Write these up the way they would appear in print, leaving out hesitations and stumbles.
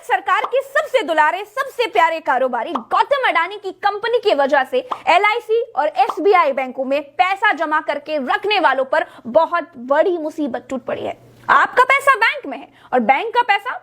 सरकार के सबसे दुलारे, सबसे प्यारे कारोबारी गौतम अडानी की कंपनी की वजह से एलआईसी और एसबीआई बैंकों में पैसा जमा करके रखने वालों पर बहुत बड़ी मुसीबत टूट पड़ी है। आपका पैसा बैंक में है और बैंक का पैसा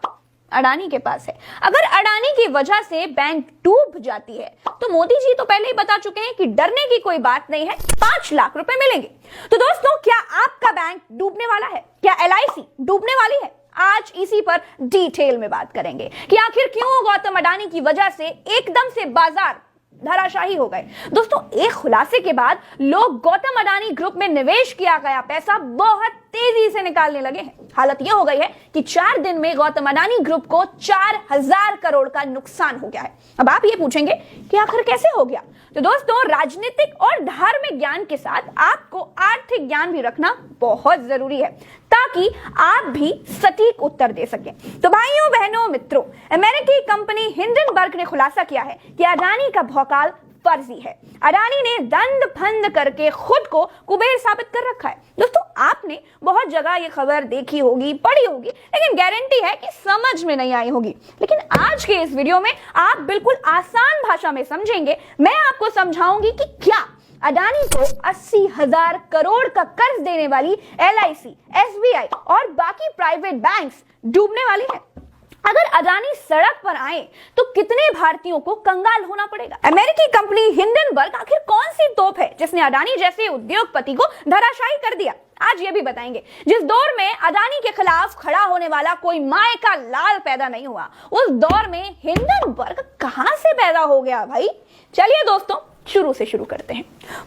अडानी के पास है। अगर अडानी की वजह से बैंक डूब जाती है तो मोदी जी तो पहले ही बता चुके हैं कि डरने की कोई बात नहीं है, 5 लाख रुपए मिलेंगे। तो दोस्तों, क्या आपका बैंक डूबने वाला है? क्या एलआईसी डूबने वाली है? आज इसी पर डिटेल में बात करेंगे कि आखिर क्यों गौतम अडानी की वजह से एकदम से बाजार धराशायी हो गए। दोस्तों, एक खुलासे के बाद लोग गौतम अडानी ग्रुप में निवेश किया गया पैसा बहुत तेजी से निकालने लगे हैं। हालत यह हो गई है कि 4 दिन में गौतम अडानी ग्रुप को 4000 करोड़ का नुकसान हो गया है। अब आप ये पूछेंगे कि आखिर कैसे हो गया? तो दोस्तों, राजनीतिक और धार्मिक ज्ञान के साथ आपको आर्थिक ज्ञान भी रखना बहुत जरूरी है ताकि आप भी सटीक उत्तर दे सकें। तो भाइयों, बहनों, मित्रों, अमेरिकी कंपनी हिंडनबर्ग ने खुलासा किया है कि अडानी का भौकाल फर्जी है। अडानी ने दंड फंद करके खुद को कुबेर साबित कर रखा है। दोस्तों, आपने बहुत जगह ये खबर देखी होगी, पढ़ी होगी, लेकिन गारंटी है कि समझ में नहीं आई होगी। लेकिन आज के इस वीडियो में आप बिल्कुल आसान भाषा में समझेंगे। मैं आपको समझाऊंगी कि क्या अडानी को 80,000 करोड़ का कर्ज देने वाली एलआईसी, एसबीआई और बाकी प्राइवेट बैंक्स डूबने वाली है। अगर अडानी सड़क पर आए तो कितने भारतीयों को कंगाल होना पड़ेगा? अमेरिकी कंपनी हिंडनबर्ग आखिर कौन सी तोप है जिसने अडानी जैसे उद्योगपति को धराशायी कर दिया? आज ये भी बताएंगे। जिस दौर में अडानी के खिलाफ खड़ा होने वाला कोई माय का लाल पैदा नहीं हुआ, उस दौर में हिंडनबर्ग कहां से पैदा हो गया भाई? चलिए दोस्तों, शुरू से शुरू करते हैं।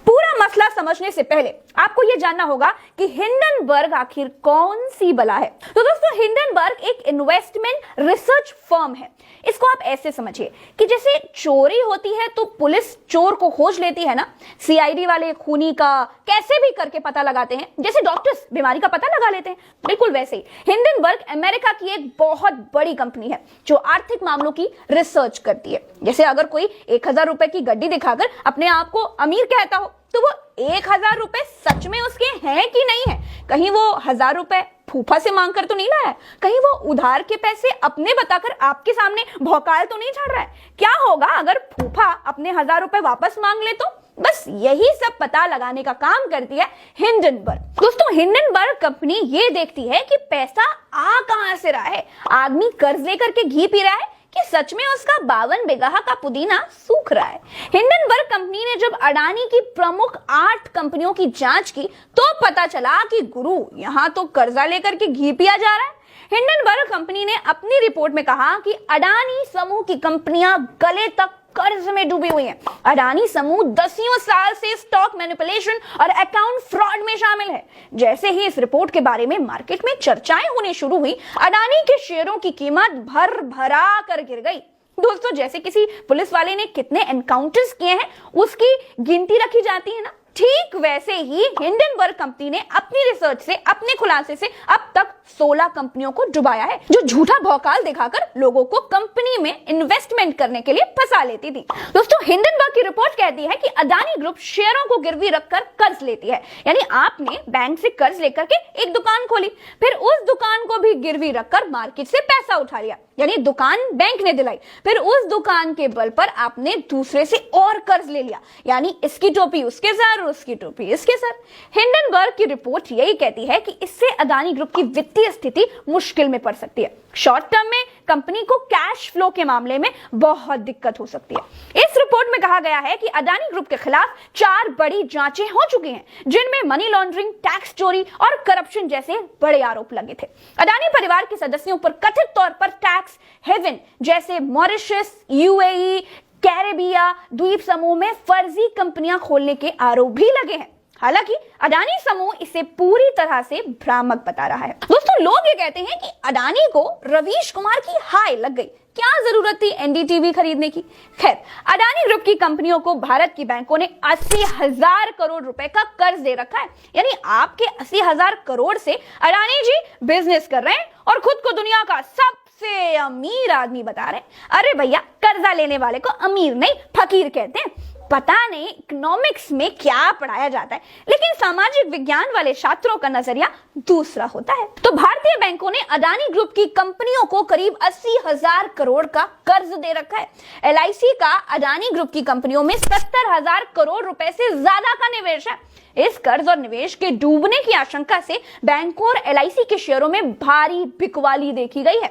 पूरा मसला समझने से पहले आपको यह जानना होगा कि हिंडनबर्ग आखिर कौन सी बला है। तो दोस्तों, हिंडनबर्ग एक इन्वेस्टमेंट रिसर्च फर्म है। इसको आप ऐसे समझिए कि जैसे चोरी होती है तो पुलिस चोर को खोज लेती है ना, सीआईडी वाले खूनी का कैसे भी करके पता लगाते हैं, जैसे डॉक्टर्स बीमारी का पता लगा लेते हैं, बिल्कुल वैसे ही हिंडनबर्ग अमेरिका की एक बहुत बड़ी कंपनी है जो आर्थिक मामलों की रिसर्च करती है। जैसे अगर कोई 1000 रुपए की गड्डी दिखाकर अपने आप को अमीर कहता हो तो वो 1000 रुपए सच में उसके हैं कि नहीं है? कहीं वो 1000 रुपए फूफा से मांग कर तो नहीं लाया है? कहीं वो उधार के पैसे अपने बताकर आपके सामने भौकाल तो नहीं झाड़ रहा है? क्या होगा अगर फूफा अपने 1000 रुपए वापस मांग ले तो? बस यही सब पता लगाने का काम करती है हिंडनबर्ग। दोस्तों, हिंडनबर्ग कंपनी ये देखती है कि पैसा आ कहां से रहा है। आदमी कर्ज लेकर के घी पी रहा है कि सच में उसका 52 बीघा का पुदीना सूख रहा है। हिंडनबर्ग कंपनी ने जब अडानी की प्रमुख 8 कंपनियों की जांच की तो पता चला कि गुरु, यहां तो कर्जा लेकर के घी पिया जा रहा है। हिंडनबर्ग कंपनी ने अपनी रिपोर्ट में कहा कि अडानी समूह की कंपनियां गले तक कर्ज में डूबी हुई हैं। अडानी समूह 10 साल से स्टॉक मैनिपुलेशन और अकाउंट फ्रॉड में शामिल है। जैसे ही इस रिपोर्ट के बारे में मार्केट में चर्चाएं होनी शुरू हुई, अडानी के शेयरों की कीमत भर भरा कर गिर गई। दोस्तों, जैसे किसी पुलिस वाले ने कितने एनकाउंटर्स किए हैं उसकी गिनती रखी जाती है ना, ठीक वैसे ही हिंडनबर्ग कंपनी ने अपनी रिसर्च से, अपने खुलासे से अब तक 16 कंपनियों को डुबाया है जो झूठा भौकाल दिखाकर लोगों को कंपनी में इन्वेस्टमेंट करने के लिए फंसा लेती थी। दोस्तों, हिंडनबर्ग की रिपोर्ट कहती है कि अडानी ग्रुप शेयरों को गिरवी रखकर कर्ज लेती है। यानी आपने बैंक से कर्ज लेकर के एक दुकान खोली, फिर उस दुकान को भी गिरवी रखकर मार्केट से पैसा उठा लिया, यानी दुकान बैंक ने दिलाई, फिर उस दुकान के बल पर आपने दूसरे से और कर्ज ले लिया, यानी इसकी टोपी उसके सर, उसकी टोपी इसके सर। हिंडनबर्ग की रिपोर्ट यही कहती है कि इससे अडानी ग्रुप की वित्तीय स्थिति मुश्किल में पड़ सकती है। शॉर्ट टर्म में कंपनी को कैश फ्लो के मामले में बहुत दिक्कत हो सकती है। इस रिपोर्ट में कहा गया है कि अडानी ग्रुप के खिलाफ 4 बड़ी जांचें हो चुकी हैं, जिनमें मनी लॉन्ड्रिंग, टैक्स चोरी और करप्शन जैसे बड़े आरोप लगे थे। अडानी परिवार के सदस्यों पर कथित तौर पर टैक्स हेवन जैसे मॉरिशस, यूएई, कैरेबिया द्वीप समूह में फर्जी कंपनियां खोलने के आरोप भी लगे हैं। हालांकि अडानी समूह इसे पूरी तरह से भ्रामक बता रहा है। दोस्तों, लोग ये कहते हैं कि अडानी को रवीश कुमार की हाय लग गई, क्या जरूरत थी एनडीटीवी खरीदने की? खैर, अडानी ग्रुप की कंपनियों को भारत की बैंकों ने 80,000 करोड़ रुपए का कर्ज दे रखा है। यानी आपके 80,000 करोड़ से अडानी जी बिजनेस कर रहे हैं और खुद को दुनिया का सबसे अमीर आदमी बता रहे हैं। अरे भैया, कर्जा लेने वाले को अमीर नहीं फकीर कहते हैं। पता नहीं इकोनॉमिक्स में क्या पढ़ाया जाता है, लेकिन सामाजिक विज्ञान वाले छात्रों का नजरिया दूसरा होता है। तो भारतीय बैंकों ने अडानी ग्रुप की कंपनियों को करीब 80,000 करोड़ का कर्ज दे रखा है। एलआईसी का अडानी ग्रुप की कंपनियों में 70,000 करोड़ रुपए से ज्यादा का निवेश है। इस कर्ज और निवेश के डूबने की आशंका से बैंकों और एलआईसी के शेयरों में भारी बिकवाली देखी गई है।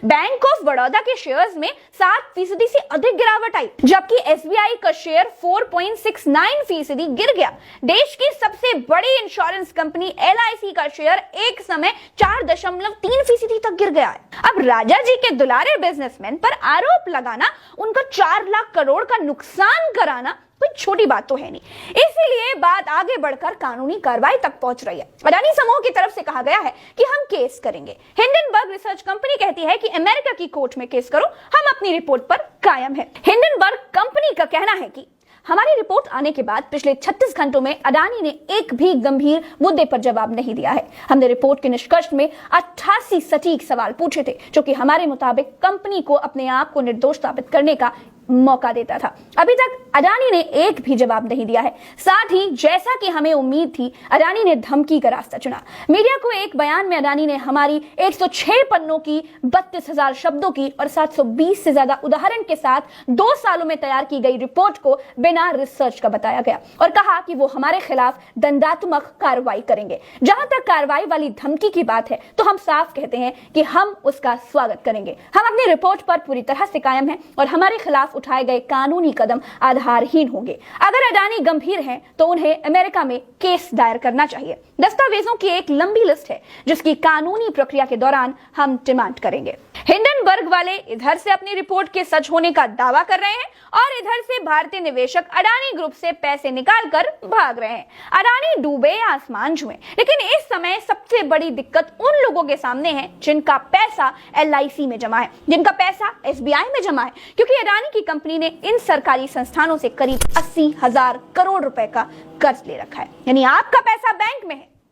बैंक ऑफ बड़ौदा के शेयर्स में 7% से अधिक गिरावट आई, जबकि एसबीआई का शेयर 4.69% गिर गया। देश की सबसे बड़ी इंश्योरेंस कंपनी एलआईसी का शेयर एक समय 4.3% तक गिर गया है। अब राजा जी के दुलारे बिजनेसमैन पर आरोप लगाना, उनका 4 लाख करोड़ का नुकसान कराना कोई छोटी बात तो है नहीं। इसीलिए बात आगे बढ़कर कानूनी कार्रवाई तक पहुंच रही है। अडानी समूह की तरफ से कहा गया है कि हम केस करेंगे। हिंडनबर्ग रिसर्च कंपनी कहती है कि अमेरिका की कोर्ट में केस करो, हम अपनी रिपोर्ट पर कायम है। हिंडनबर्ग कंपनी का कहना है कि हमारी रिपोर्ट आने के बाद पिछले 36 घंटों में अडानी ने एक भी गंभीर मुद्दे पर जवाब नहीं दिया है। हमने रिपोर्ट के निष्कर्ष में 88 सटीक सवाल पूछे थे, जो कि हमारे मुताबिक कंपनी को अपने आप को निर्दोष साबित करने का मौका देता था। अभी तक अडानी ने एक भी जवाब नहीं दिया है। साथ ही जैसा कि हमें उम्मीद थी, अडानी ने धमकी का रास्ता चुना। मीडिया को एक बयान में अडानी ने हमारी 106 पन्नों की 32,000 शब्दों की और 720 से ज्यादा उदाहरण के साथ 2 सालों में तैयार की गई रिपोर्ट को बिना रिसर्च का बताया गया और कहा कि वो हमारे खिलाफ दंडात्मक कार्रवाई करेंगे। जहां तक कार्रवाई वाली धमकी की बात है, तो हम साफ कहते हैं कि हम उसका स्वागत करेंगे। हम अपनी रिपोर्ट पर पूरी तरह से कायम हैं और हमारे खिलाफ उठाए गए कानूनी कदम आधारहीन होंगे। अगर अडानी गंभीर हैं, तो उन्हें अमेरिका में केस दायर करना चाहिए। दस्तावेजों की एक लंबी लिस्ट है, जिसकी कानूनी प्रक्रिया के दौरान हम डिमांड करेंगे। हिंडनबर्ग वाले इधर से अपनी रिपोर्ट के सच होने का दावा कर रहे हैं और इधर से भारतीय निवेशक अडानी ग्रुप से पैसे निकालकर भाग रहे हैं। अडानी डूबे आसमान छुए, लेकिन इस समय सबसे बड़ी दिक्कत उन लोगों के सामने है जिनका पैसा एलआईसी में जमा है, जिनका पैसा एसबीआई में जमा है, क्योंकि अडानी की कंपनी ने इन सरकारी संस्थानों से करीब 80,000 करोड़ रुपए का कर्ज ले रखा है। यानी आपका पैसा बैंक में है,